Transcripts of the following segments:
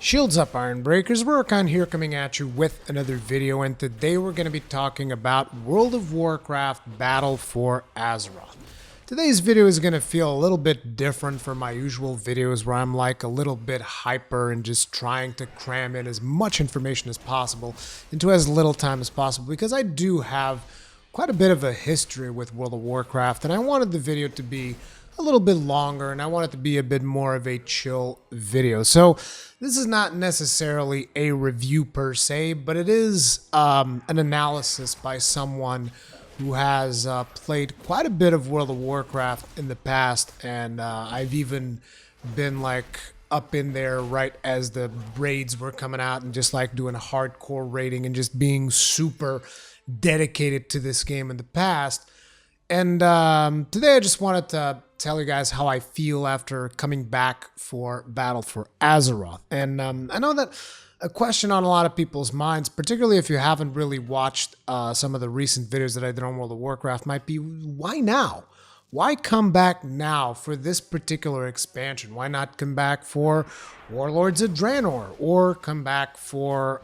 Shields up, Iron Breakers. Rurikhan here coming at you with another video, and today we're going to be talking about World of Warcraft Battle for Azeroth. Today's video is going to feel a little bit different from my usual videos where I'm like a little bit hyper and just trying to cram in as much information as possible into as little time as possible, because I do have quite a bit of a history with World of Warcraft, and I wanted the video to be a little bit longer, and I want it to be a bit more of a chill video. So this is not necessarily a review per se, but it is an analysis by someone who has played quite a bit of World of Warcraft in the past, and I've even been like up in there right as the raids were coming out and just like doing a hardcore raiding and just being super dedicated to this game in the past. And today I just wanted to tell you guys how I feel after coming back for Battle for Azeroth. And I know that a question on a lot of people's minds, particularly if you haven't really watched some of the recent videos that I did on World of Warcraft, might be, why now? Why come back now for this particular expansion? Why not come back for Warlords of Draenor, or come back for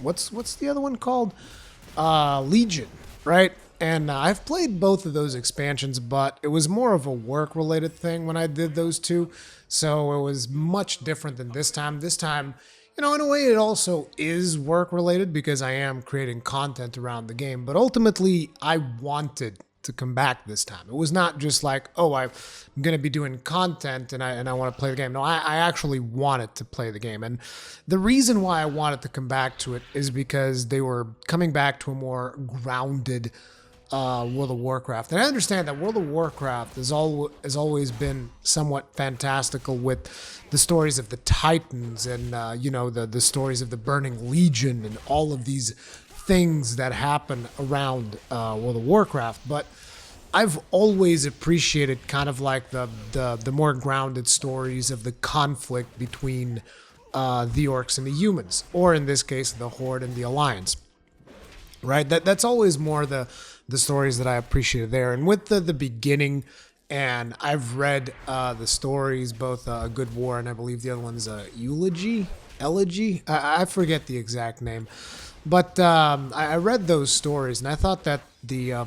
what's the other one called? Legion, right? And I've played both of those expansions, but it was more of a work-related thing when I did those two, so it was much different than this time. This time, you know, in a way it also is work-related because I am creating content around the game, but ultimately I wanted to come back this time. It was not just like, oh, I'm going to be doing content and I want to play the game. No, I actually wanted to play the game. And the reason why I wanted to come back to it is because they were coming back to a more grounded World of Warcraft. And I understand that World of Warcraft has always been somewhat fantastical with the stories of the Titans and, you know, the stories of the Burning Legion and all of these things that happen around World of Warcraft. But I've always appreciated kind of like the more grounded stories of the conflict between the orcs and the humans, or in this case, the Horde and the Alliance. Right? That's always more the stories that I appreciated there. And with the beginning, and I've read the stories, both A Good War and I believe the other one's Elegy? I forget the exact name. But I read those stories, and I thought that the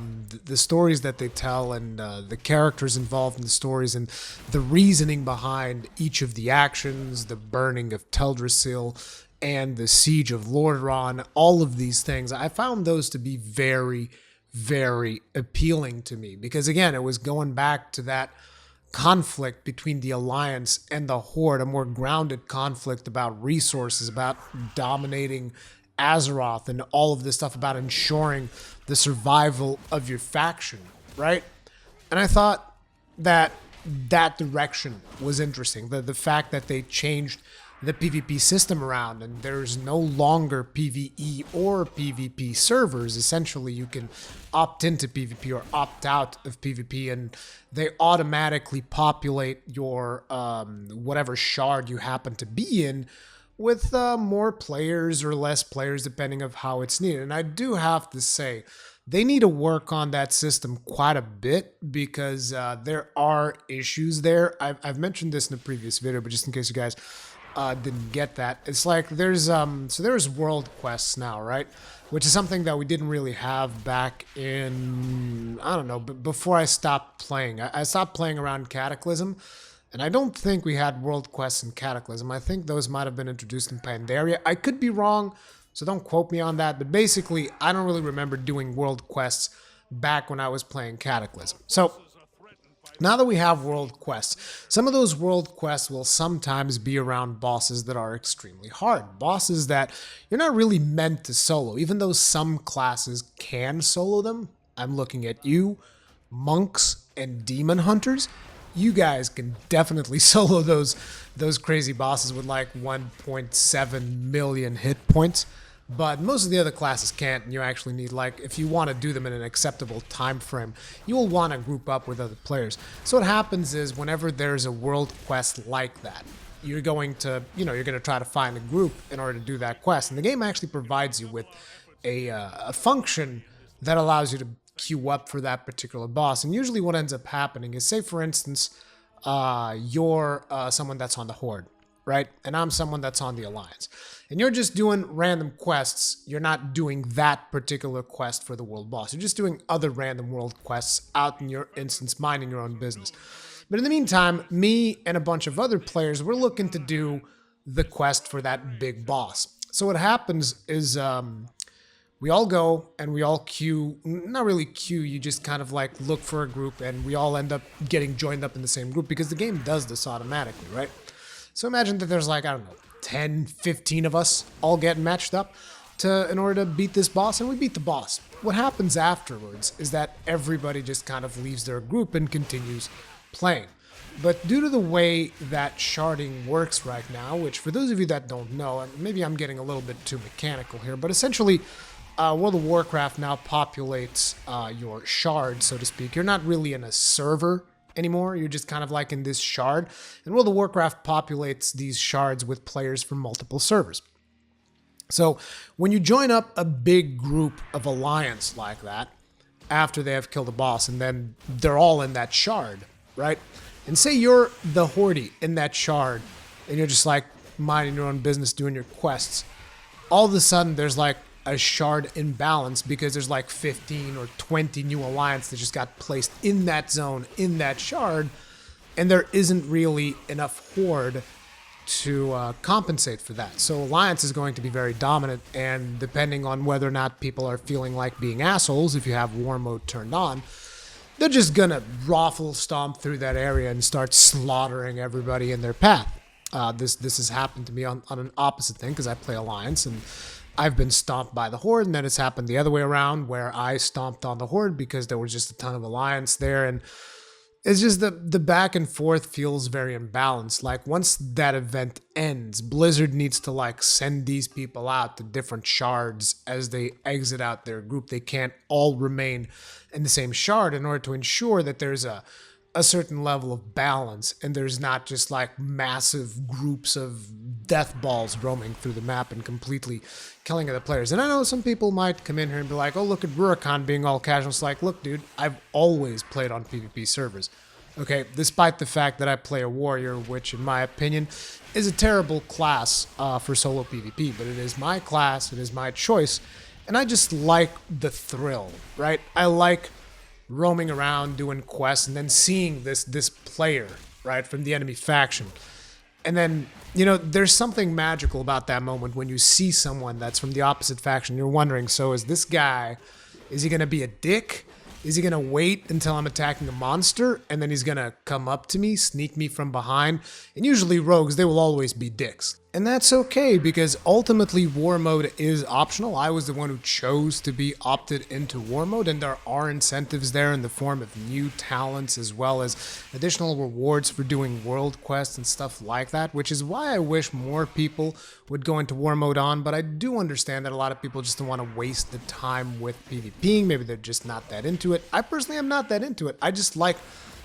stories that they tell and the characters involved in the stories and the reasoning behind each of the actions, the burning of Teldrassil and the siege of Lordaeron, all of these things, I found those to be very, very appealing to me. Because again, it was going back to that conflict between the Alliance and the Horde, a more grounded conflict about resources, about dominating Azeroth and all of this stuff, about ensuring the survival of your faction, right? And I thought that that direction was interesting. The fact that they changed the PvP system around and there's no longer PvE or PvP servers. Essentially, you can opt into PvP or opt out of PvP, and they automatically populate your whatever shard you happen to be in with more players or less players depending on how it's needed. And I do have to say, they need to work on that system quite a bit because there are issues there. I've mentioned this in a previous video, but just in case you guys didn't get that, it's like there's world quests now, right? Which is something that we didn't really have back in, I don't know, before I stopped playing. I stopped playing around Cataclysm. And I don't think we had world quests in Cataclysm. I think those might have been introduced in Pandaria. I could be wrong, so don't quote me on that. But basically, I don't really remember doing world quests back when I was playing Cataclysm. So now that we have world quests, some of those world quests will sometimes be around bosses that are extremely hard. Bosses that you're not really meant to solo, even though some classes can solo them. I'm looking at you, monks, and demon hunters. You guys can definitely solo those crazy bosses with like 1.7 million hit points, but most of the other classes can't, and you actually need, like, if you want to do them in an acceptable time frame, you will want to group up with other players. So what happens is whenever there's a world quest like that, you're going to try to find a group in order to do that quest, and the game actually provides you with a function that allows you to queue up for that particular boss. And usually what ends up happening is, say for instance, you're someone that's on the Horde, right? And I'm someone that's on the Alliance. And you're just doing random quests. You're not doing that particular quest for the world boss. You're just doing other random world quests out in your instance, minding your own business. But in the meantime, me and a bunch of other players, we're looking to do the quest for that big boss. So what happens is we all go and we all queue, not really queue, you just kind of like look for a group and we all end up getting joined up in the same group because the game does this automatically, right? So imagine that there's like, I don't know, 10, 15 of us all get matched up in order to beat this boss, and we beat the boss. What happens afterwards is that everybody just kind of leaves their group and continues playing. But due to the way that sharding works right now, which for those of you that don't know, and maybe I'm getting a little bit too mechanical here, but essentially World of Warcraft now populates your shard, so to speak. You're not really in a server anymore. You're just kind of like in this shard. And World of Warcraft populates these shards with players from multiple servers. So when you join up a big group of Alliance like that, after they have killed a boss, and then they're all in that shard, right? And say you're the Horde in that shard, and you're just like minding your own business, doing your quests. All of a sudden, there's like a shard imbalance because there's like 15 or 20 new Alliance that just got placed in that zone, in that shard, and there isn't really enough Horde to compensate for that. So Alliance is going to be very dominant, and depending on whether or not people are feeling like being assholes, if you have war mode turned on, they're just gonna raffle stomp through that area and start slaughtering everybody in their path. This has happened to me on an opposite thing because I play Alliance, and I've been stomped by the Horde, and then it's happened the other way around where I stomped on the Horde because there was just a ton of Alliance there, and it's just the back and forth feels very imbalanced. Like once that event ends, Blizzard needs to like send these people out to different shards as they exit out their group. They can't all remain in the same shard in order to ensure that there's a certain level of balance and there's not just like massive groups of death balls roaming through the map and completely killing other players. And I know some people might come in here and be like, oh, look at Rurikhan being all casual. It's like, look, dude, I've always played on PvP servers. Okay, despite the fact that I play a warrior, which in my opinion is a terrible class for solo PvP, but it is my class, it is my choice, and I just like the thrill, right? I like roaming around doing quests and then seeing this player, right, from the enemy faction. And then, you know, there's something magical about that moment when you see someone that's from the opposite faction. You're wondering, so is this guy, is he going to be a dick? Is he going to wait until I'm attacking a monster and then he's going to come up to me, sneak me from behind? And usually rogues, they will always be dicks. And that's okay because ultimately war mode is optional. I was the one who chose to be opted into war mode, and there are incentives there in the form of new talents as well as additional rewards for doing world quests and stuff like that, which is why I wish more people would go into war mode on, but I do understand that a lot of people just don't want to waste the time with PvPing. Maybe they're just not that into it. I personally am not that into it. I just like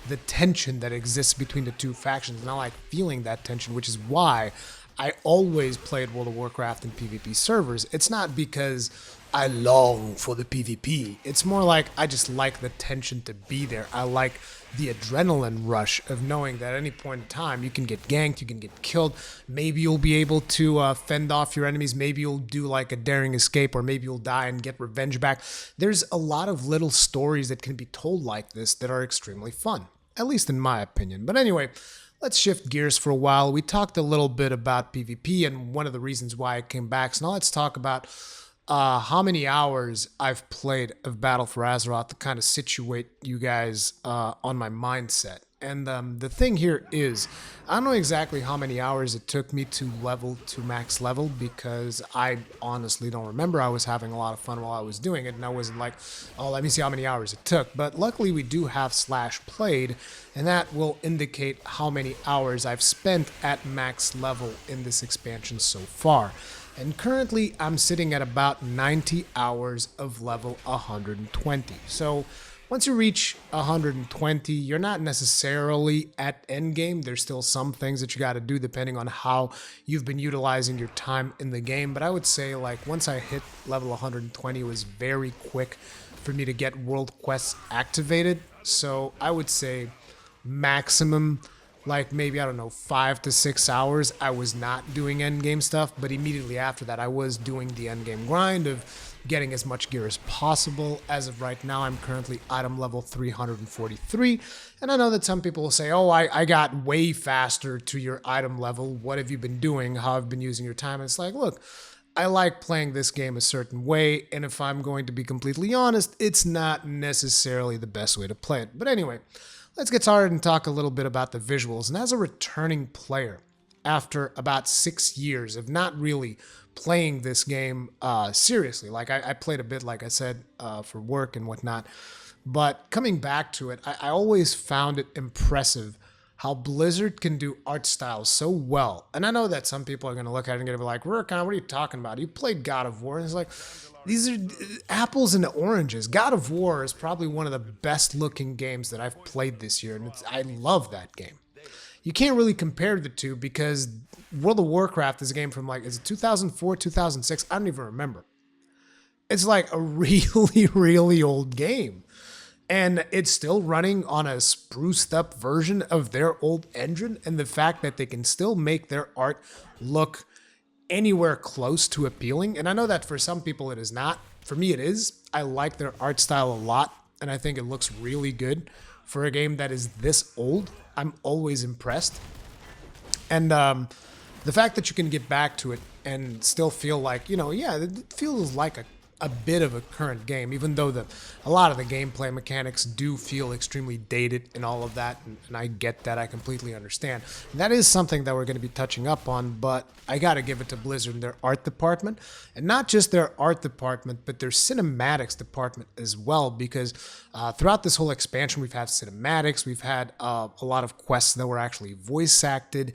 the tension that exists between the two factions, and I like feeling that tension, which is why I always played World of Warcraft in PvP servers. It's not because I long for the PvP. It's more like I just like the tension to be there. I like the adrenaline rush of knowing that at any point in time you can get ganked, you can get killed. Maybe you'll be able to fend off your enemies. Maybe you'll do like a daring escape, or maybe you'll die and get revenge back. There's a lot of little stories that can be told like this that are extremely fun, at least in my opinion. But anyway, let's shift gears for a while. We talked a little bit about PvP and one of the reasons why I came back. So now let's talk about how many hours I've played of Battle for Azeroth to kind of situate you guys on my mindset. And the thing here is, I don't know exactly how many hours it took me to level to max level because I honestly don't remember. I was having a lot of fun while I was doing it, and I wasn't like, oh, let me see how many hours it took. But luckily we do have /played, and that will indicate how many hours I've spent at max level in this expansion so far. And currently I'm sitting at about 90 hours of level 120. So once you reach 120, you're not necessarily at endgame. There's still some things that you got to do depending on how you've been utilizing your time in the game. But I would say, like, once I hit level 120, it was very quick for me to get world quests activated. So I would say maximum like maybe, I don't know, 5 to 6 hours, I was not doing endgame stuff, but immediately after that, I was doing the endgame grind of getting as much gear as possible. As of right now, I'm currently item level 343, and I know that some people will say, oh, I got way faster to your item level. What have you been doing? How have you been using your time? And it's like, look, I like playing this game a certain way, and if I'm going to be completely honest, it's not necessarily the best way to play it. But anyway, let's get started and talk a little bit about the visuals. And as a returning player, after about 6 years of not really playing this game seriously, like I played a bit, like I said, for work and whatnot, but coming back to it, I always found it impressive how Blizzard can do art styles so well. And I know that some people are going to look at it and going to be like, Rurikhan, what are you talking about? You played God of War. And it's like, these are apples and oranges. God of War is probably one of the best looking games that I've played this year. And I love that game. You can't really compare the two because World of Warcraft is a game from like, is it 2004, 2006? I don't even remember. It's like a really, really old game. And it's still running on a spruced up version of their old engine. And the fact that they can still make their art look anywhere close to appealing. And I know that for some people it is not. For me it is. I like their art style a lot. And I think it looks really good for a game that is this old. I'm always impressed. And the fact that you can get back to it and still feel like, you know, yeah, it feels like a bit of a current game, even though a lot of the gameplay mechanics do feel extremely dated and all of that, and I get that, I completely understand. And that is something that we're going to be touching up on, but I got to give it to Blizzard and their art department, and not just their art department, but their cinematics department as well, because throughout this whole expansion, we've had cinematics, we've had a lot of quests that were actually voice acted,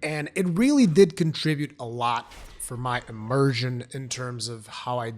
and it really did contribute a lot for my immersion in terms of how I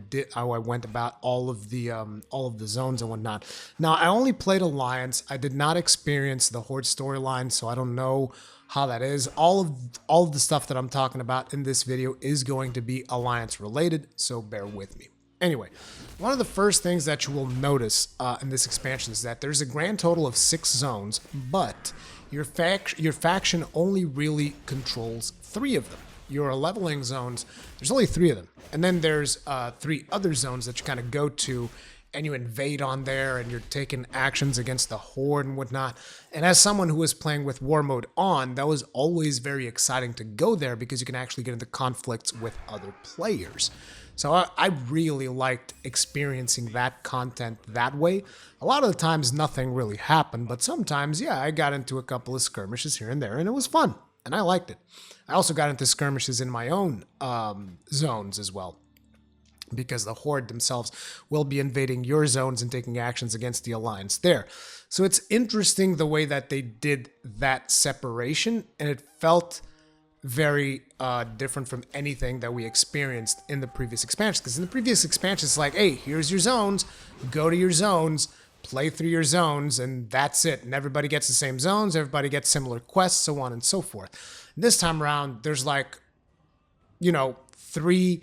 went about all of the zones and whatnot. Now, I only played Alliance. I did not experience the Horde storyline, so I don't know how that is. All of the stuff that I'm talking about in this video is going to be Alliance related, so bear with me. Anyway, one of the first things that you will notice in this expansion is that there's a grand total of 6 zones, but your faction only really controls 3 of them. Your leveling zones, there's only 3 of them. And then there's 3 other zones that you kind of go to and you invade on there and you're taking actions against the Horde and whatnot. And as someone who was playing with War Mode on, that was always very exciting to go there because you can actually get into conflicts with other players. So I really liked experiencing that content that way. A lot of the times nothing really happened, but sometimes, yeah, I got into a couple of skirmishes here and there and it was fun. And I liked it. I also got into skirmishes in my own zones as well, because the Horde themselves will be invading your zones and taking actions against the Alliance there. So it's interesting the way that they did that separation, and it felt very different from anything that we experienced in the previous expansions. Because in the previous expansions, it's like, hey, here's your zones, go to your zones, play through your zones, and that's it. And everybody gets the same zones, everybody gets similar quests, so on and so forth. This time around, there's like, you know, 3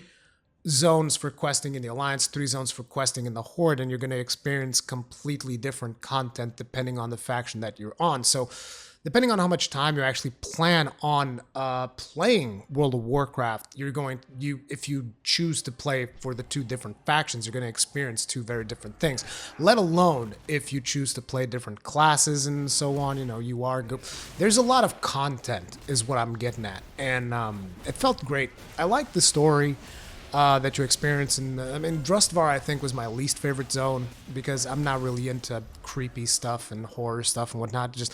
zones for questing in the Alliance, 3 zones for questing in the Horde, and you're going to experience completely different content depending on the faction that you're on. So depending on how much time you actually plan on playing World of Warcraft, if you choose to play for the 2 different factions, you're going to experience 2 very different things. Let alone if you choose to play different classes and so on, you know, there's a lot of content is what I'm getting at, and it felt great. I liked the story that you experience, and I mean, Drustvar I think was my least favorite zone because I'm not really into creepy stuff and horror stuff and whatnot. Just,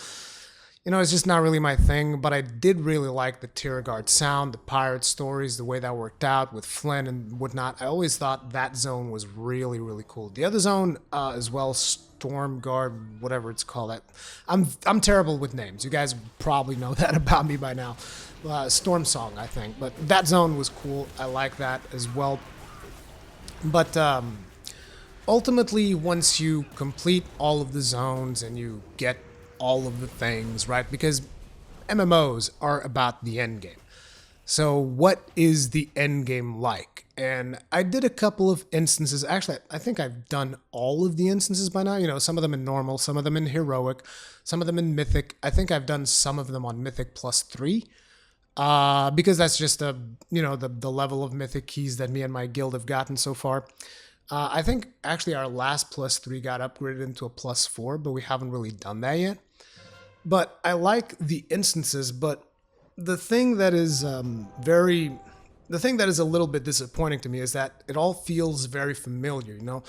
you know, it's just not really my thing, but I did really like the Tierguard sound, the pirate stories, the way that worked out with Flynn and whatnot. I always thought that zone was really, really cool. The other zone as well, Stormguard, whatever it's called. I'm terrible with names. You guys probably know that about me by now. Storm Song, I think. But that zone was cool. I like that as well. But ultimately, once you complete all of the zones and you get all of the things, right? Because MMOs are about the end game. So what is the end game like? And I did a couple of instances. Actually, I think I've done all of the instances by now. You know, some of them in normal, some of them in heroic, some of them in mythic. I think I've done some of them on mythic +3. Because that's just the level of mythic keys that me and my guild have gotten so far. I think actually our last +3 got upgraded into a +4, but we haven't really done that yet. But I like the instances, but the thing that is the thing that is a little bit disappointing to me is that it all feels very familiar, you know?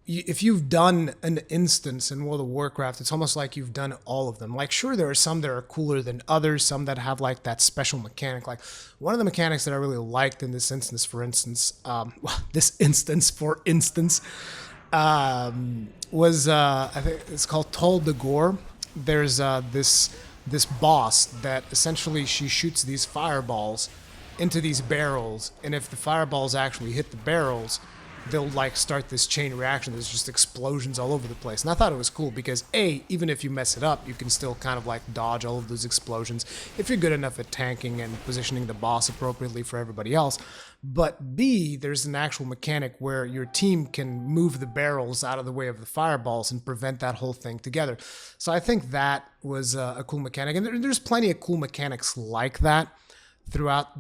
If you've done an instance in World of Warcraft, it's almost like you've done all of them. Like, sure, there are some that are cooler than others, some that have like that special mechanic. Like, one of the mechanics that I really liked in this instance, for instance, was I think it's called Tol de Gore. There's this boss that essentially she shoots these fireballs into these barrels, and if the fireballs actually hit the barrels, they'll like start this chain reaction. There's just explosions all over the place. And I thought it was cool because A, even if you mess it up, you can still kind of like dodge all of those explosions if you're good enough at tanking and positioning the boss appropriately for everybody else. But B, there's an actual mechanic where your team can move the barrels out of the way of the fireballs and prevent that whole thing together. So I think that was a cool mechanic. And there's plenty of cool mechanics like that throughout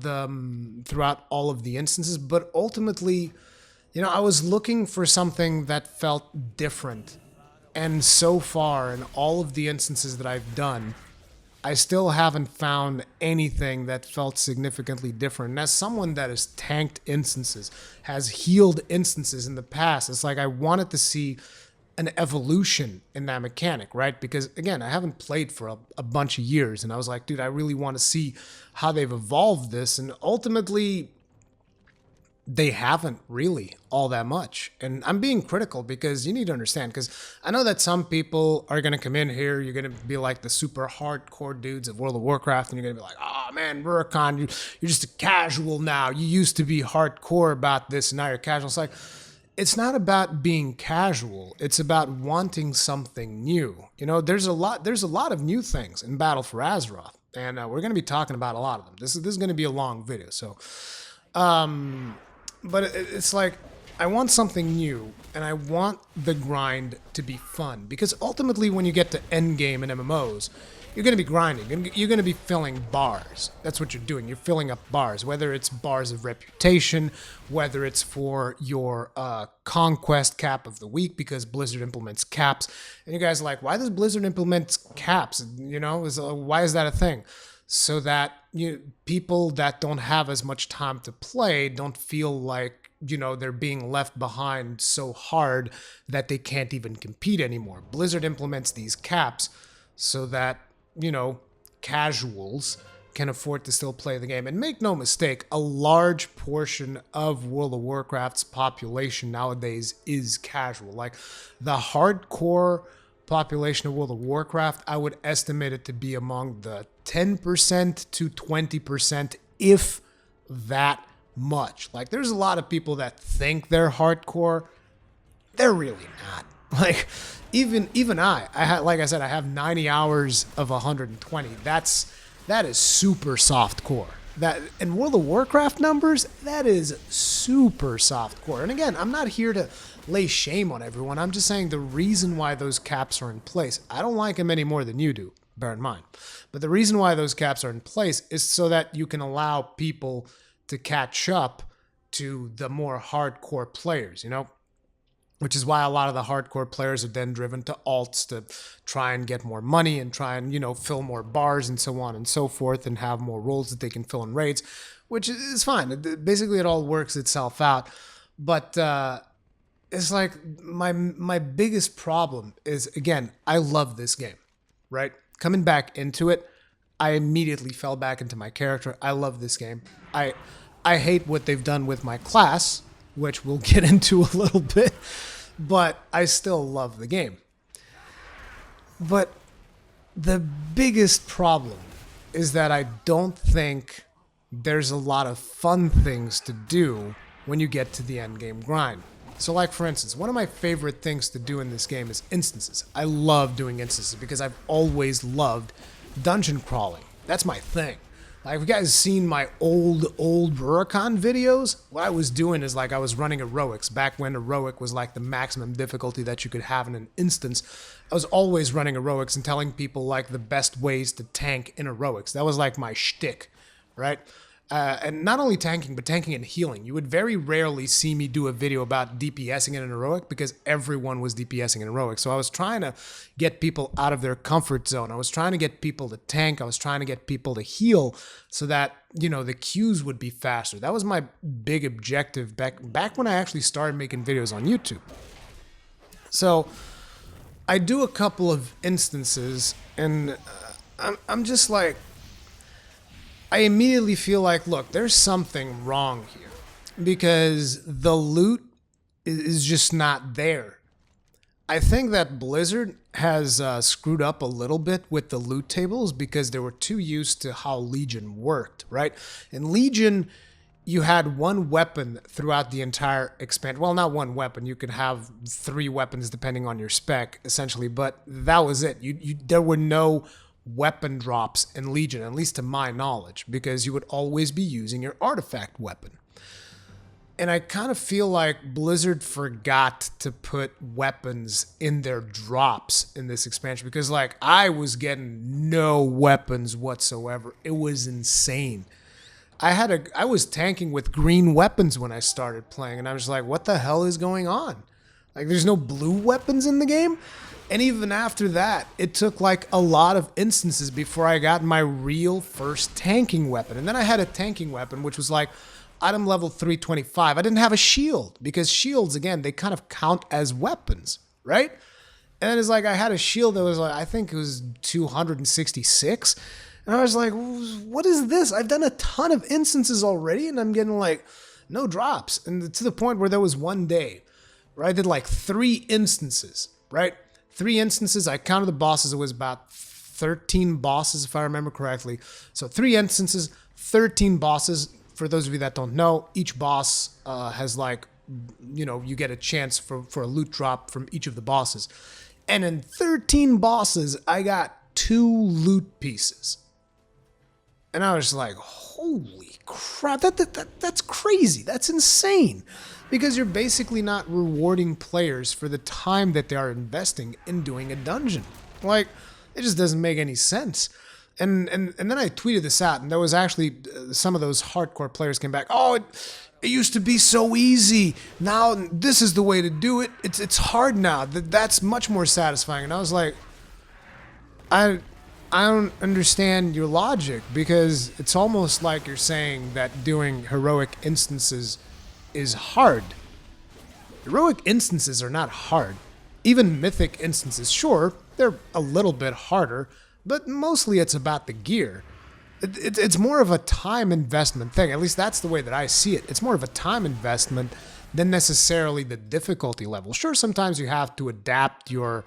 all of the instances. But ultimately, you know, I was looking for something that felt different. And so far, in all of the instances that I've done, I still haven't found anything that felt significantly different. And as someone that has tanked instances, has healed instances in the past, it's like I wanted to see an evolution in that mechanic, right? Because again, I haven't played for a bunch of years, and I was like, dude, I really want to see how they've evolved this. And ultimately, they haven't really all that much. And I'm being critical because you need to understand, because I know that some people are going to come in here, you're going to be like the super hardcore dudes of World of Warcraft, and you're going to be like, oh man, Rurikhan, you're just a casual now. You used to be hardcore about this, and now you're casual. It's like, it's not about being casual. It's about wanting something new. You know, there's a lot of new things in Battle for Azeroth, and we're going to be talking about a lot of them. This is going to be a long video, so but it's like, I want something new, and I want the grind to be fun. Because ultimately, when you get to endgame in MMOs, you're going to be grinding. You're going to be filling bars. That's what you're doing. You're filling up bars, whether it's bars of reputation, whether it's for your conquest cap of the week, because Blizzard implements caps. And you guys are like, why does Blizzard implement caps? You know, why is that a thing? So that people that don't have as much time to play don't feel like, you know, they're being left behind so hard that they can't even compete anymore. Blizzard implements these caps so that, you know, casuals can afford to still play the game. And make no mistake, a large portion of World of Warcraft's population nowadays is casual. Like, the hardcore population of World of Warcraft, I would estimate it to be among the 10% to 20%, if that much. Like, there's a lot of people that think they're hardcore. They're really not. Like, even I had, like I said, I have 90 hours of 120. That is super soft core. That in World of Warcraft numbers, that is super soft core. And again, I'm not here to lay shame on everyone. I'm just saying the reason why those caps are in place, I don't like them any more than you do, bear in mind. But the reason why those caps are in place is so that you can allow people to catch up to the more hardcore players, you know? Which is why a lot of the hardcore players are then driven to alts to try and get more money and try and, you know, fill more bars and so on and so forth, and have more roles that they can fill in raids, which is fine. Basically, it all works itself out. But it's like my biggest problem is, again, I love this game, right? Coming back into it, I immediately fell back into my character. I love this game. I hate what they've done with my class, which we'll get into a little bit, but I still love the game. But the biggest problem is that I don't think there's a lot of fun things to do when you get to the end game grind. So like, for instance, one of my favorite things to do in this game is instances. I love doing instances because I've always loved dungeon crawling. That's my thing. Like, if you guys seen my old Rurikhan videos, what I was doing is like I was running heroics back when heroic was like the maximum difficulty that you could have in an instance. I was always running heroics and telling people like the best ways to tank in heroics. That was like my shtick, right? And not only tanking, but tanking and healing. You would very rarely see me do a video about DPSing in an heroic because everyone was DPSing in heroic. So I was trying to get people out of their comfort zone. I was trying to get people to tank. I was trying to get people to heal so that, you know, the queues would be faster. That was my big objective back when I actually started making videos on YouTube. So I do a couple of instances and I'm just like, I immediately feel like, look, there's something wrong here because the loot is just not there. I think that Blizzard has screwed up a little bit with the loot tables because they were too used to how Legion worked, right? In Legion, you had one weapon throughout the entire expansion. Well, not one weapon. You could have 3 weapons depending on your spec, essentially, but that was it. There were no weapon drops in Legion, at least to my knowledge, because you would always be using your artifact weapon. And I kind of feel like Blizzard forgot to put weapons in their drops in this expansion because, like, I was getting no weapons whatsoever. It was insane. I was tanking with green weapons when I started playing, and I was like, what the hell is going on? Like, there's no blue weapons in the game? And even after that, it took like a lot of instances before I got my real first tanking weapon. And then I had a tanking weapon, which was like item level 325. I didn't have a shield because shields, again, they kind of count as weapons, right? And then it's like I had a shield that was like, I think it was 266. And I was like, what is this? I've done a ton of instances already and I'm getting like no drops. And to the point where there was one day where I did like 3 instances, right? 3 instances. I counted the bosses. It was about 13 bosses, if I remember correctly. So 3 instances, 13 bosses. For those of you that don't know, each boss has like, you know, you get a chance for a loot drop from each of the bosses. And in 13 bosses, I got 2 loot pieces. And I was like, holy crap, that's crazy. That's insane. Because you're basically not rewarding players for the time that they are investing in doing a dungeon. Like, it just doesn't make any sense. And then I tweeted this out, and there was actually some of those hardcore players came back. Oh, it used to be so easy. Now this is the way to do it. It's hard now. That's much more satisfying. And I was like, I don't understand your logic because it's almost like you're saying that doing heroic instances is hard. Heroic instances are not hard. Even mythic instances, sure, they're a little bit harder, but mostly it's about the gear. It's more of a time investment thing. At least that's the way that I see it. It's more of a time investment than necessarily the difficulty level. Sure, sometimes you have to adapt your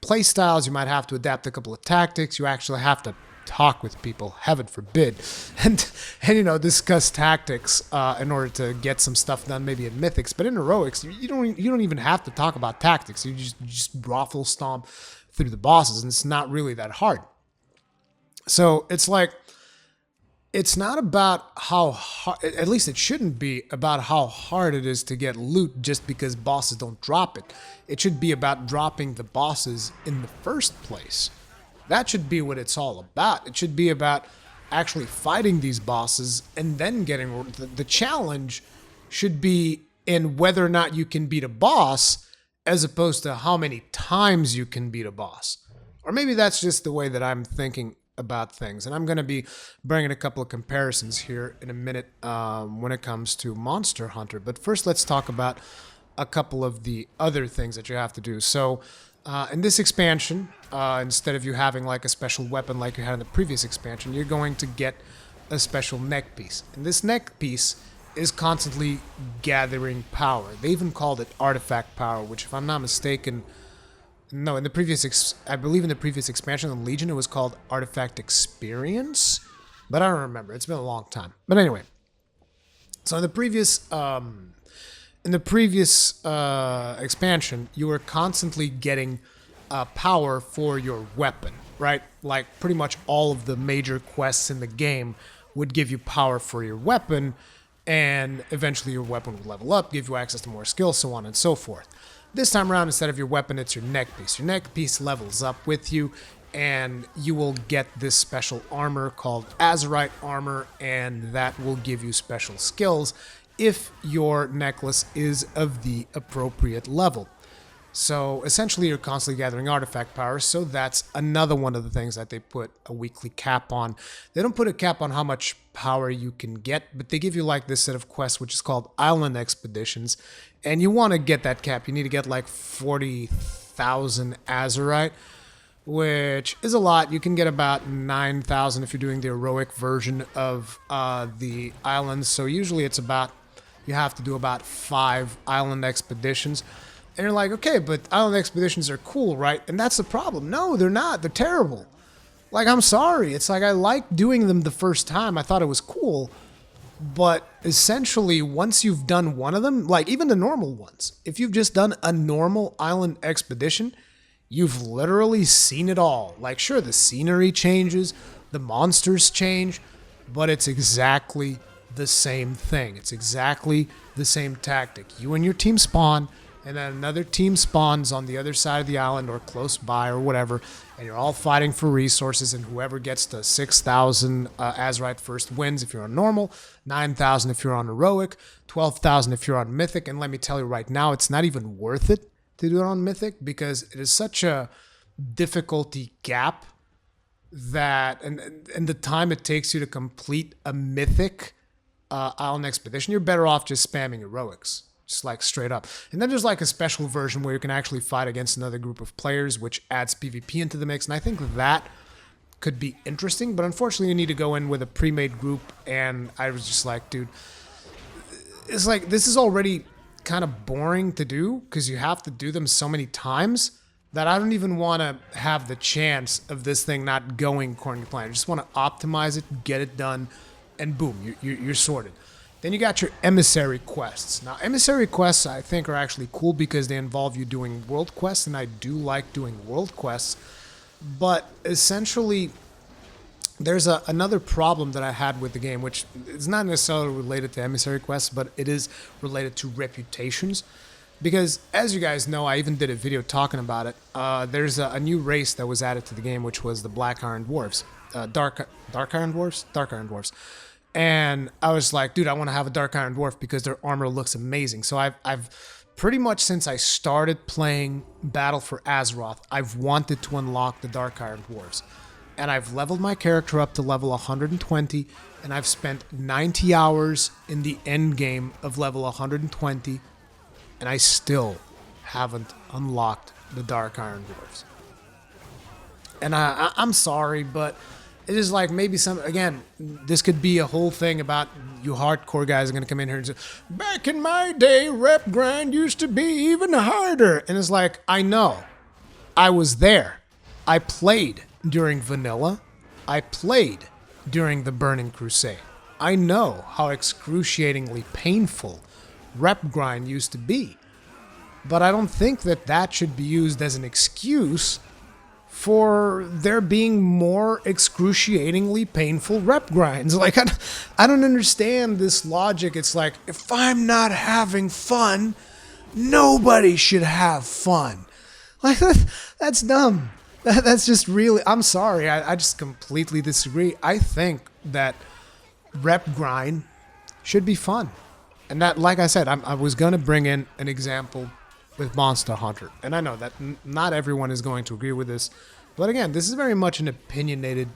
play styles. You might have to adapt a couple of tactics. You actually have to talk with people, heaven forbid, and you know, discuss tactics in order to get some stuff done, maybe in mythics. But in heroics, you don't even have to talk about tactics. You just raffle stomp through the bosses, and it's not really that hard. So it's like, it's not about how hard, at least it shouldn't be about how hard it is to get loot just because bosses don't drop it. It should be about dropping the bosses in the first place. That should be what it's all about. It should be about actually fighting these bosses and then getting the challenge should be in whether or not you can beat a boss as opposed to how many times you can beat a boss. Or maybe that's just the way that I'm thinking about things. And I'm going to be bringing a couple of comparisons here in a minute when it comes to Monster Hunter. But first, let's talk about a couple of the other things that you have to do. So in this expansion, instead of you having like a special weapon like you had in the previous expansion, you're going to get a special neck piece. And this neck piece is constantly gathering power. They even called it artifact power, which, if I'm not mistaken, no, in the previous, I believe in the previous expansion in Legion, it was called Artifact Experience, but I don't remember. It's been a long time. But anyway, so in the previous expansion, you were constantly getting power for your weapon, right? Like pretty much all of the major quests in the game would give you power for your weapon, and eventually your weapon would level up, give you access to more skills, so on and so forth. This time around, instead of your weapon, it's your neck piece. Your neck piece levels up with you, and you will get this special armor called Azeroth armor, and that will give you special skills if your necklace is of the appropriate level. So essentially you're constantly gathering artifact power, so that's another one of the things that they put a weekly cap on. They don't put a cap on how much power you can get, but they give you like this set of quests which is called Island Expeditions, and you want to get that cap. You need to get like 40,000 Azeroth, which is a lot. You can get about 9,000 if you're doing the heroic version of the islands, so usually it's about, you have to do about 5 island expeditions. And you're like, okay, but island expeditions are cool, right? And that's the problem. No, they're not. They're terrible. Like, I'm sorry. It's like I liked doing them the first time. I thought it was cool. But essentially, once you've done one of them, like even the normal ones, if you've just done a normal island expedition, you've literally seen it all. Like, sure, the scenery changes, the monsters change, but it's exactly the same thing. It's exactly the same tactic. You and your team spawn, and then another team spawns on the other side of the island or close by or whatever, and you're all fighting for resources, and whoever gets to 6,000 Azeroth first wins if you're on normal, 9,000 if you're on heroic, 12,000 if you're on mythic. And let me tell you right now, it's not even worth it to do it on mythic because it is such a difficulty gap that, and the time it takes you to complete a mythic island expedition, you're better off just spamming heroics. Just like straight up. And then there's like a special version where you can actually fight against another group of players, which adds PvP into the mix. And I think that could be interesting, but unfortunately you need to go in with a pre-made group. And I was just like, dude, it's like, this is already kind of boring to do because you have to do them so many times that I don't even want to have the chance of this thing not going according to plan. I just want to optimize it, get it done, and boom, you're sorted. Then you got your emissary quests. Now, emissary quests I think are actually cool because they involve you doing world quests, and I do like doing world quests. But essentially, there's another problem that I had with the game, which is not necessarily related to emissary quests, but it is related to reputations. Because, as you guys know, I even did a video talking about it. There's a new race that was added to the game, which was the Black Iron Dwarves. Dark Iron Dwarves? Dark Iron Dwarves. And I was like, dude, I want to have a Dark Iron Dwarf because their armor looks amazing. So I've pretty much since I started playing Battle for Azeroth, I've wanted to unlock the Dark Iron Dwarves. And I've leveled my character up to level 120, and I've spent 90 hours in the end game of level 120, and I still haven't unlocked the Dark Iron Dwarves. And I'm sorry, but it is like maybe again, this could be a whole thing about you hardcore guys are going to come in here and say, back in my day, rep grind used to be even harder. And it's like, I know. I was there. I played during vanilla. I played during the Burning Crusade. I know how excruciatingly painful rep grind used to be. But I don't think that should be used as an excuse for there being more excruciatingly painful rep grinds. Like, I don't understand this logic. It's like, if I'm not having fun, nobody should have fun. Like, that's dumb. That's just really, I'm sorry. I just completely disagree. I think that rep grind should be fun. And that, like I said, I was going to bring in an example with Monster Hunter. And I know that not everyone is going to agree with this. But again, this is very much an opinionated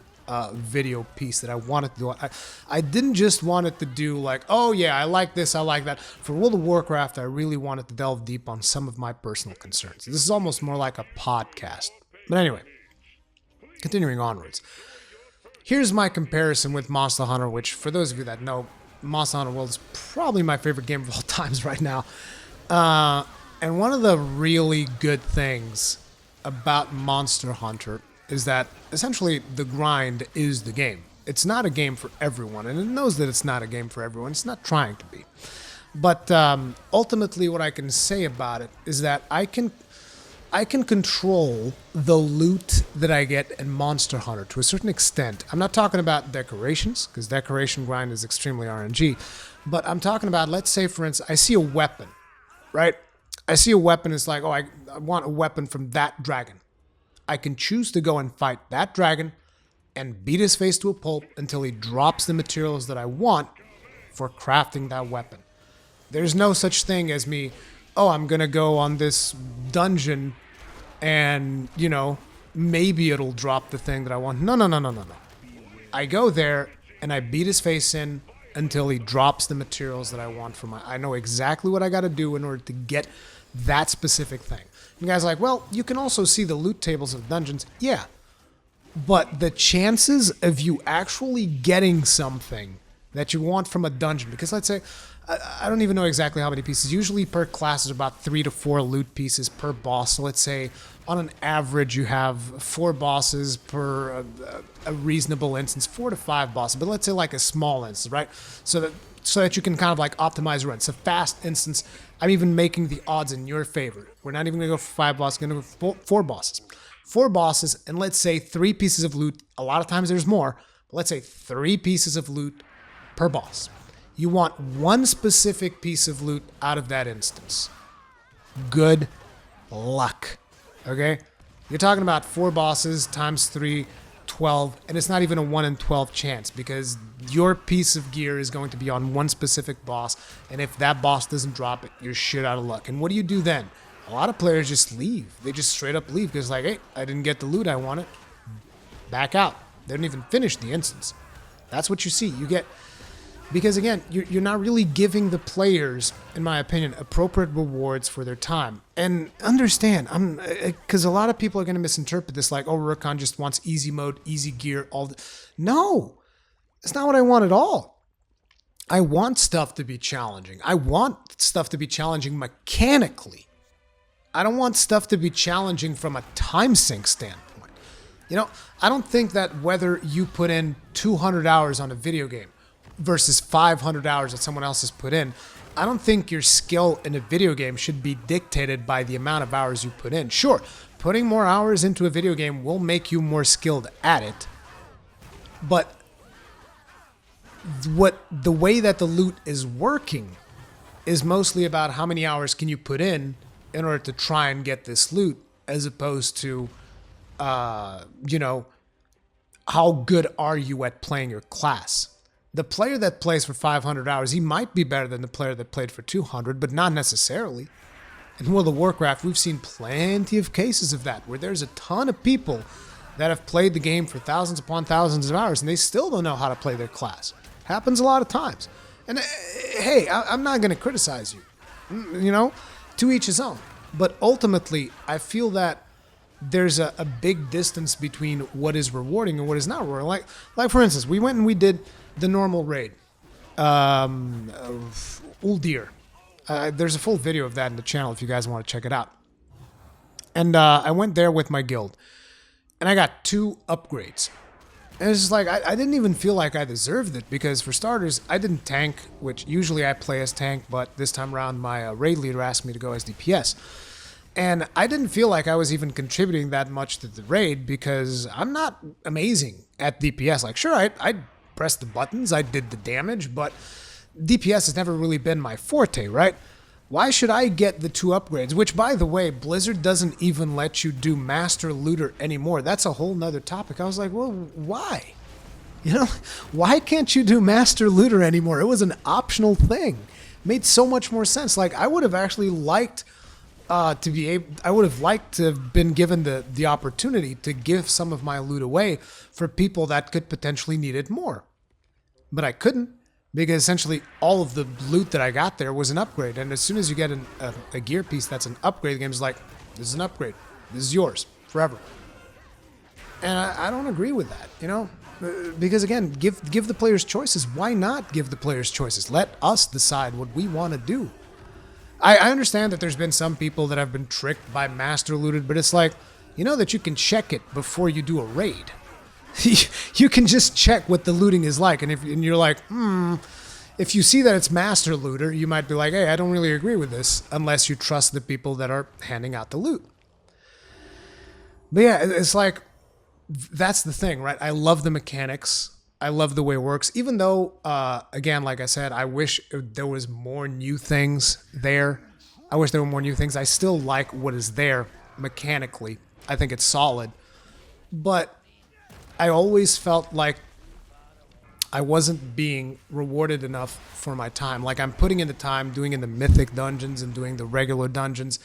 video piece that I wanted to do. I didn't just want it to do like, oh yeah, I like this, I like that. For World of Warcraft, I really wanted to delve deep on some of my personal concerns. This is almost more like a podcast. But anyway, continuing onwards. Here's my comparison with Monster Hunter, which for those of you that know, Monster Hunter World is probably my favorite game of all times right now. And one of the really good things about Monster Hunter is that essentially the grind is the game. It's not a game for everyone, and it knows that it's not a game for everyone. It's not trying to be. But ultimately what I can say about it is that I I can control the loot that I get in Monster Hunter to a certain extent. I'm not talking about decorations, because decoration grind is extremely RNG, but I'm talking about, let's say, for instance, I see a weapon, right? I see a weapon, it's like, oh, I want a weapon from that dragon. I can choose to go and fight that dragon and beat his face to a pulp until he drops the materials that I want for crafting that weapon. There's no such thing as me, oh, I'm going to go on this dungeon and, you know, maybe it'll drop the thing that I want. No. I go there and I beat his face in until he drops the materials that I want for my... I know exactly what I got to do in order to get that specific thing. You guys are like, well, you can also see the loot tables of dungeons. Yeah, but the chances of you actually getting something that you want from a dungeon, because let's say, I don't even know exactly how many pieces. Usually per class is about 3 to 4 loot pieces per boss. So let's say on an average you have 4 bosses per a reasonable instance, 4 to 5 bosses. But let's say like a small instance, right? So that you can kind of like optimize run. It's a fast instance. I'm even making the odds in your favor. We're not even going to go for 5 bosses. We're going to go for 4 bosses. 4 bosses, and let's say 3 pieces of loot. A lot of times there's more. But let's say 3 pieces of loot per boss. You want 1 specific piece of loot out of that instance. Good luck. Okay? You're talking about 4 bosses times 3, 12, and it's not even a 1 in 12 chance because your piece of gear is going to be on 1 specific boss, and if that boss doesn't drop it, you're shit out of luck. And what do you do then? A lot of players just leave. They just straight up leave because like, hey, I didn't get the loot I wanted. Back out. They don't even finish the instance. That's what you see. You get... Because again, you're not really giving the players, in my opinion, appropriate rewards for their time. And understand, because a lot of people are going to misinterpret this like, oh, Rurikhan just wants easy mode, easy gear, No, it's not what I want at all. I want stuff to be challenging. I want stuff to be challenging mechanically. I don't want stuff to be challenging from a time sink standpoint. You know, I don't think that whether you put in 200 hours on a video game versus 500 hours that someone else has put in, I don't think your skill in a video game should be dictated by the amount of hours you put in. Sure, putting more hours into a video game will make you more skilled at it, but the way that the loot is working is mostly about how many hours can you put in order to try and get this loot, as opposed to, you know, how good are you at playing your class. The player that plays for 500 hours, he might be better than the player that played for 200, but not necessarily. In World of Warcraft, we've seen plenty of cases of that, where there's a ton of people that have played the game for thousands upon thousands of hours, and they still don't know how to play their class. Happens a lot of times. And hey, I'm not going to criticize you. You know, to each his own. But ultimately, I feel that there's a big distance between what is rewarding and what is not rewarding. Like for instance, we went and we did the normal raid, Uldir. There's a full video of that in the channel if you guys want to check it out. And I went there with my guild, and I got 2 upgrades. And it's just like, I didn't even feel like I deserved it, because for starters, I didn't tank, which usually I play as tank, but this time around my raid leader asked me to go as DPS. And I didn't feel like I was even contributing that much to the raid, because I'm not amazing at DPS. Like, sure, I pressed the buttons, I did the damage, but DPS has never really been my forte, right? Why should I get the 2 upgrades? Which, by the way, Blizzard doesn't even let you do Master Looter anymore. That's a whole nother topic. I was like, well, why? You know, why can't you do Master Looter anymore? It was an optional thing. Made so much more sense. Like, I would have actually liked I would have liked to have been given the opportunity to give some of my loot away for people that could potentially need it more. But I couldn't, because essentially all of the loot that I got there was an upgrade. And as soon as you get a gear piece that's an upgrade, the game's like, this is an upgrade. This is yours forever. And I don't agree with that, you know? Because again, give the players choices. Why not give the players choices? Let us decide what we want to do. I understand that there's been some people that have been tricked by Master Looted, but it's like, you know that you can check it before you do a raid. You can just check what the looting is like, and you're like, if you see that it's Master Looter, you might be like, hey, I don't really agree with this, unless you trust the people that are handing out the loot. But yeah, it's like, that's the thing, right? I love the mechanics. I love the way it works. Even though, again, like I said, I wish there was more new things there. I wish there were more new things. I still like what is there mechanically. I think it's solid. But I always felt like I wasn't being rewarded enough for my time. Like, I'm putting in the time, doing in the mythic dungeons and doing the regular dungeons,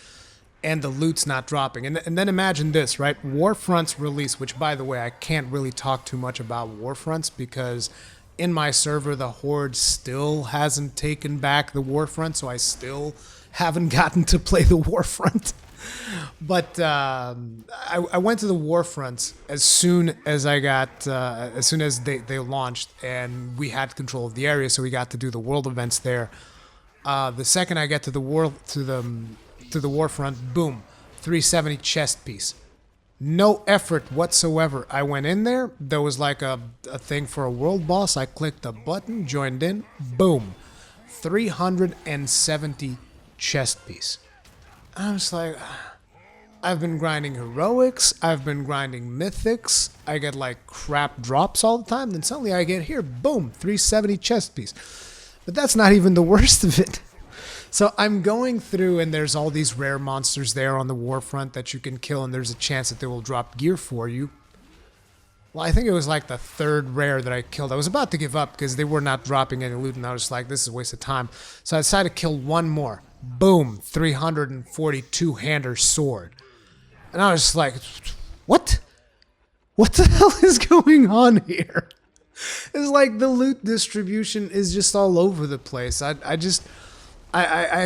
and the loot's not dropping. And then imagine this, right? Warfront's release, which, by the way, I can't really talk too much about Warfronts because in my server, the Horde still hasn't taken back the Warfront, so I still haven't gotten to play the Warfront. But I went to the Warfronts as soon as as soon as they launched, and we had control of the area, so we got to do the world events there. The second I get to the Warfront, boom, 370 chest piece. No effort whatsoever. I went in there. There was like a thing for a world boss. I clicked a button, joined in, boom, 370 chest piece. I was like, I've been grinding heroics, I've been grinding mythics, I get like crap drops all the time, then suddenly I get here, boom, 370 chest piece. But that's not even the worst of it. So I'm going through and there's all these rare monsters there on the Warfront that you can kill and there's a chance that they will drop gear for you. Well, I think it was like the third rare that I killed. I was about to give up because they were not dropping any loot and I was like, this is a waste of time. So I decided to kill one more. Boom, 342-hander sword. And I was just like, what? What the hell is going on here? It's like the loot distribution is just all over the place. I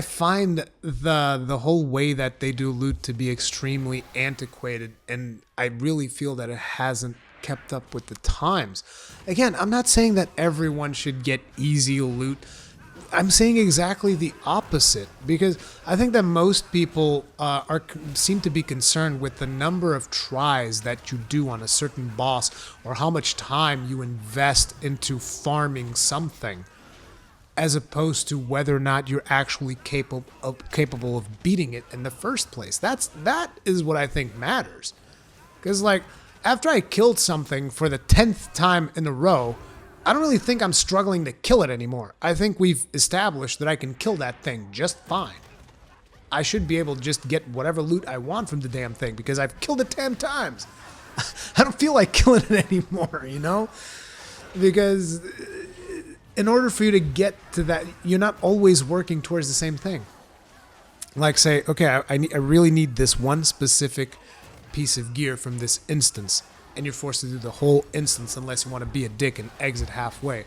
find the whole way that they do loot to be extremely antiquated, and I really feel that it hasn't kept up with the times. Again, I'm not saying that everyone should get easy loot. I'm saying exactly the opposite, because I think that most people seem to be concerned with the number of tries that you do on a certain boss or how much time you invest into farming something, as opposed to whether or not you're actually capable of beating it in the first place. That is what I think matters. Because, like, after I killed something for the 10th time in a row, I don't really think I'm struggling to kill it anymore. I think we've established that I can kill that thing just fine. I should be able to just get whatever loot I want from the damn thing because I've killed it 10 times. I don't feel like killing it anymore, you know? Because in order for you to get to that, you're not always working towards the same thing. Like, say, okay, I really need this one specific piece of gear from this instance, and you're forced to do the whole instance unless you want to be a dick and exit halfway.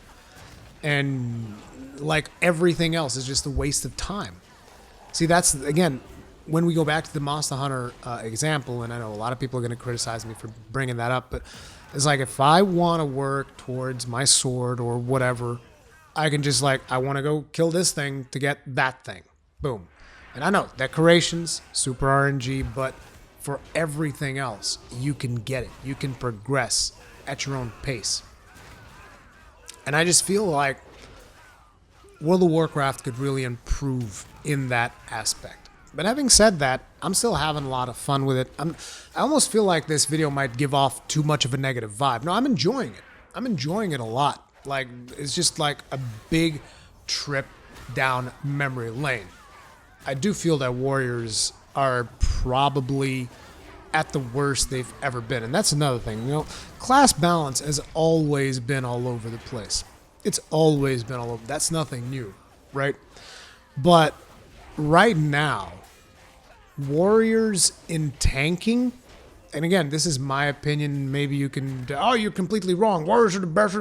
And like everything else is just a waste of time. See, that's, again, when we go back to the Monster Hunter example, and I know a lot of people are going to criticize me for bringing that up, but it's like if I want to work towards my sword or whatever, I can just like, I want to go kill this thing to get that thing. Boom. And I know, decorations, super RNG, but for everything else, you can get it. You can progress at your own pace. And I just feel like World of Warcraft could really improve in that aspect. But having said that, I'm still having a lot of fun with it. I almost feel like this video might give off too much of a negative vibe. No, I'm enjoying it. I'm enjoying it a lot. Like, it's just like a big trip down memory lane. I do feel that Warriors are probably at the worst they've ever been. And that's another thing. You know, class balance has always been all over the place. It's always been all over. That's nothing new, right? But right now, Warriors in tanking, and again, this is my opinion. Maybe you can, oh, you're completely wrong. Warriors are the best.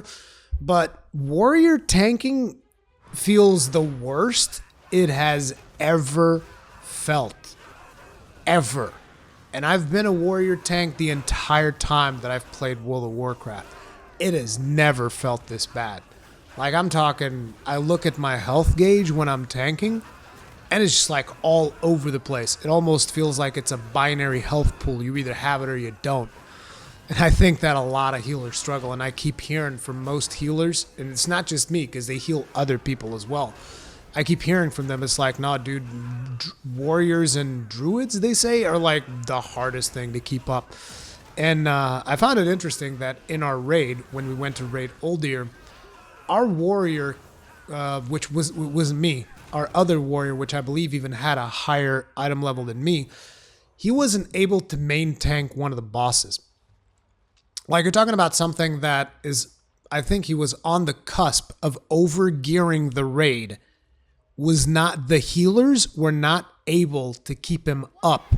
But Warrior tanking feels the worst it has ever felt. Ever. And I've been a Warrior tank the entire time that I've played World of Warcraft. It has never felt this bad. Like, I'm talking, I look at my health gauge when I'm tanking, and it's just like all over the place. It almost feels like it's a binary health pool. You either have it or you don't. And I think that a lot of healers struggle, and I keep hearing from most healers, and it's not just me, because they heal other people as well. I keep hearing from them, it's like, nah, dude, warriors and druids, they say, are like the hardest thing to keep up. And I found it interesting that in our raid, when we went to raid Uldir, our warrior, which was me, our other warrior, which I believe even had a higher item level than me, he wasn't able to main tank one of the bosses. Like, you're talking about something that is, I think he was on the cusp of overgearing the raid. The healers were not able to keep him up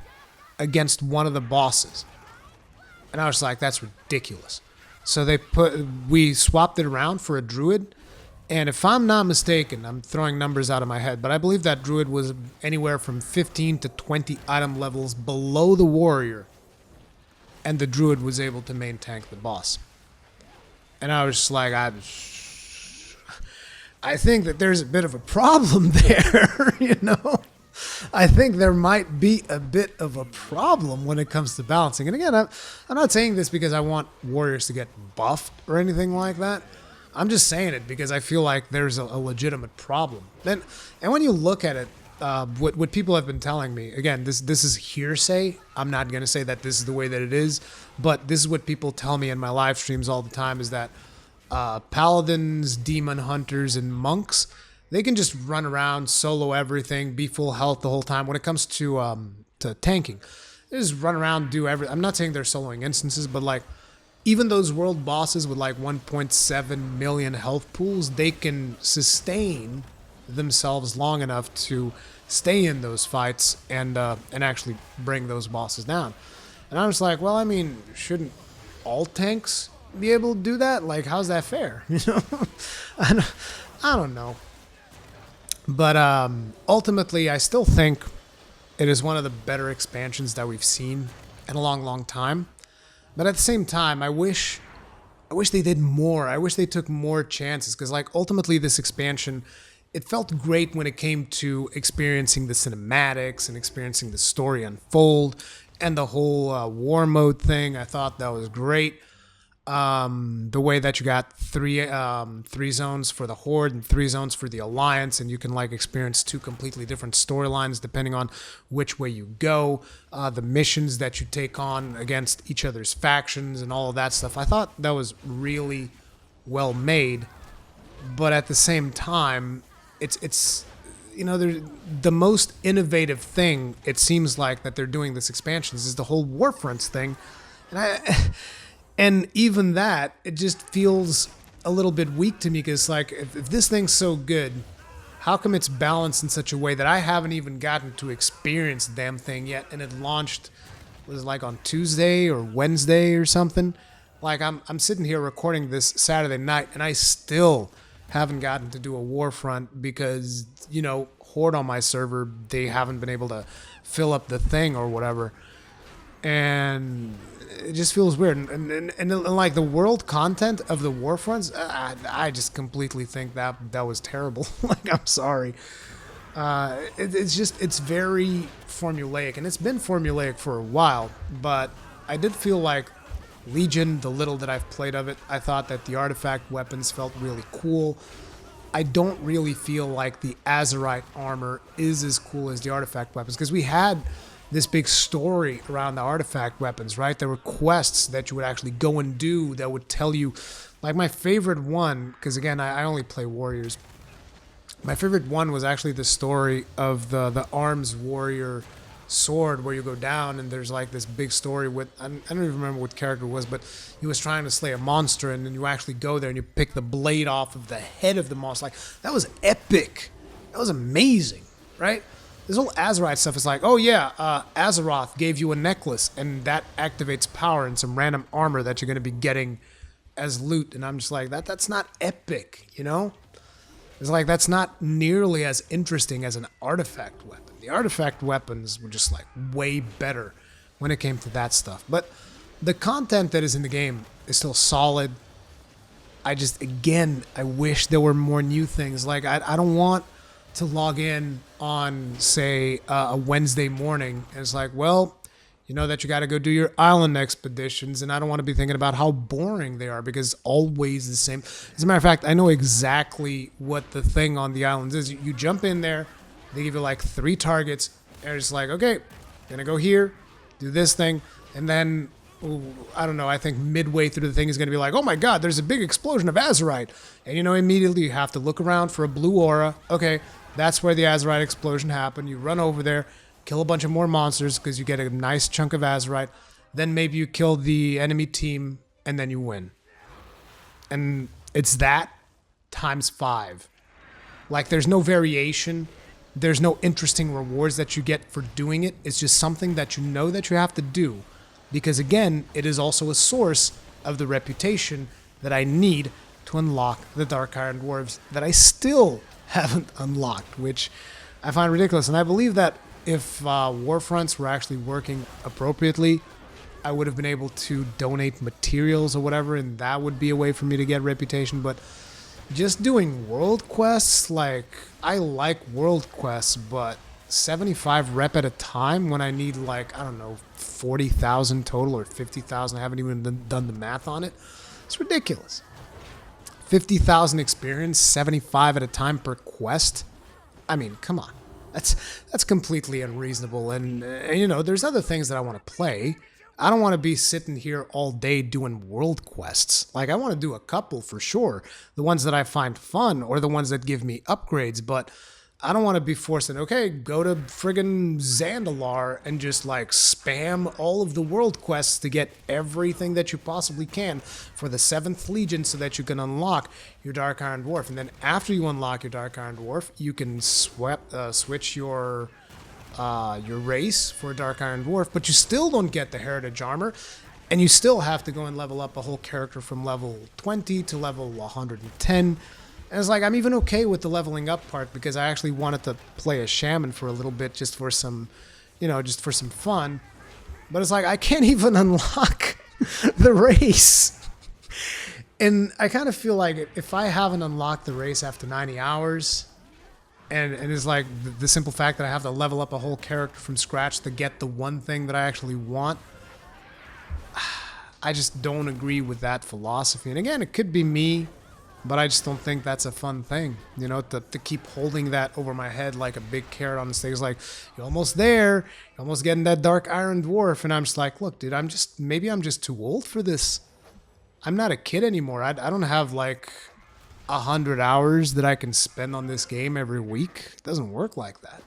against one of the bosses. And I was like, that's ridiculous. So we swapped it around for a druid. And if I'm not mistaken, I'm throwing numbers out of my head, but I believe that druid was anywhere from 15 to 20 item levels below the warrior. And the druid was able to main tank the boss. And I was just like, I think that there's a bit of a problem there, you know? I think there might be a bit of a problem when it comes to balancing. And again, I'm not saying this because I want warriors to get buffed or anything like that. I'm just saying it because I feel like there's a legitimate problem. And when you look at it, what people have been telling me, again, this is hearsay. I'm not going to say that this is the way that it is, but this is what people tell me in my live streams all the time, is that paladins, demon hunters, and monks, they can just run around, solo everything, be full health the whole time. When it comes to tanking, they just run around, do everything. I'm not saying they're soloing instances, but like, even those world bosses with like 1.7 million health pools, they can sustain themselves long enough to stay in those fights and actually bring those bosses down. And I was like, well, I mean, shouldn't all tanks be able to do that? Like, how's that fair? You know, I don't know. But ultimately, I still think it is one of the better expansions that we've seen in a long, long time. But at the same time, I wish they did more. I wish they took more chances, because like ultimately this expansion, it felt great when it came to experiencing the cinematics and experiencing the story unfold and the whole war mode thing. I thought that was great. The way that you got three zones for the Horde and 3 zones for the Alliance, and you can like experience 2 completely different storylines depending on which way you go, the missions that you take on against each other's factions and all of that stuff. I thought that was really well made, but at the same time, it's you know, the most innovative thing it seems like that they're doing this expansion is the whole Warfronts thing, and even that, it just feels a little bit weak to me, because like, if this thing's so good, how come it's balanced in such a way that I haven't even gotten to experience the damn thing yet, and it launched, was it like on Tuesday or Wednesday or something? Like, I'm sitting here recording this Saturday night, and I still haven't gotten to do a Warfront because, you know, Horde on my server, they haven't been able to fill up the thing or whatever. And it just feels weird. And like the world content of the Warfronts, I just completely think that was terrible. Like, I'm sorry. It's very formulaic, and it's been formulaic for a while, but I did feel like Legion, the little that I've played of it, I thought that the artifact weapons felt really cool. I don't really feel like the Azerite armor is as cool as the artifact weapons, because we had this big story around the artifact weapons, right? There were quests that you would actually go and do that would tell you, like my favorite one, because again, I only play warriors. My favorite one was actually the story of the Arms Warrior sword, where you go down and there's like this big story with, I don't even remember what character it was, but he was trying to slay a monster, and then you actually go there and you pick the blade off of the head of the monster. Like, that was epic. That was amazing, right? This whole Azerite stuff is like, oh yeah, Azeroth gave you a necklace, and that activates power and some random armor that you're going to be getting as loot. And I'm just like, that's not epic, you know? It's like, that's not nearly as interesting as an artifact weapon. The artifact weapons were just like way better when it came to that stuff. But the content that is in the game is still solid. I just, again, I wish there were more new things. Like, I don't want to log in on, say, a Wednesday morning, and it's like, well, you know that you got to go do your island expeditions, and I don't want to be thinking about how boring they are, because it's always the same. As a matter of fact, I know exactly what the thing on the islands is. You jump in there, they give you like 3 targets, and it's like, okay, gonna go here, do this thing, and then I don't know, I think midway through the thing is going to be like, oh my god, there's a big explosion of Azerite. And you know, immediately you have to look around for a blue aura. Okay, that's where the Azerite explosion happened. You run over there, kill a bunch of more monsters because you get a nice chunk of Azerite. Then maybe you kill the enemy team and then you win. And it's that times 5. Like, there's no variation. There's no interesting rewards that you get for doing it. It's just something that you know that you have to do. Because again, it is also a source of the reputation that I need to unlock the Dark Iron Dwarves that I still haven't unlocked, which I find ridiculous. And I believe that if Warfronts were actually working appropriately, I would have been able to donate materials or whatever, and that would be a way for me to get reputation. But just doing world quests, like, I like world quests, but 75 rep at a time when I need, like, I don't know, 40,000 total or 50,000. I haven't even done the math on it. It's ridiculous. 50,000 experience, 75 at a time per quest. I mean, come on. That's completely unreasonable. And you know, there's other things that I want to play. I don't want to be sitting here all day doing world quests. Like, I want to do a couple for sure. The ones that I find fun or the ones that give me upgrades, but I don't want to be forcing, okay, go to friggin' Zandalar and just like spam all of the world quests to get everything that you possibly can for the 7th Legion so that you can unlock your Dark Iron Dwarf. And then after you unlock your Dark Iron Dwarf, you can switch your race for a Dark Iron Dwarf, but you still don't get the Heritage Armor, and you still have to go and level up a whole character from level 20 to level 110. And it's like, I'm even okay with the leveling up part because I actually wanted to play a shaman for a little bit just for some, you know, just for some fun. But it's like, I can't even unlock the race. And I kind of feel like if I haven't unlocked the race after 90 hours, and it's like the simple fact that I have to level up a whole character from scratch to get the one thing that I actually want, I just don't agree with that philosophy. And again, it could be me, but I just don't think that's a fun thing, you know, to keep holding that over my head like a big carrot on the stage. Like, you're almost there, you're almost getting that Dark Iron Dwarf, and I'm just like, look, dude, maybe I'm just too old for this. I'm not a kid anymore. I don't have like 100 hours that I can spend on this game every week. It doesn't work like that.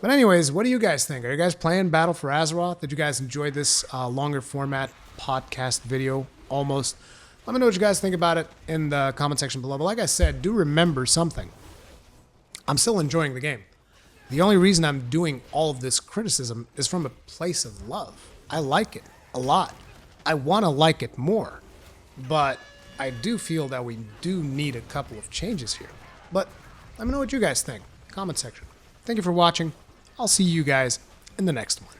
But anyways, what do you guys think? Are you guys playing Battle for Azeroth? Did you guys enjoy this longer format podcast video? Almost. Let me know what you guys think about it in the comment section below. But like I said, do remember something. I'm still enjoying the game. The only reason I'm doing all of this criticism is from a place of love. I like it a lot. I want to like it more. But I do feel that we do need a couple of changes here. But let me know what you guys think. Comment section. Thank you for watching. I'll see you guys in the next one.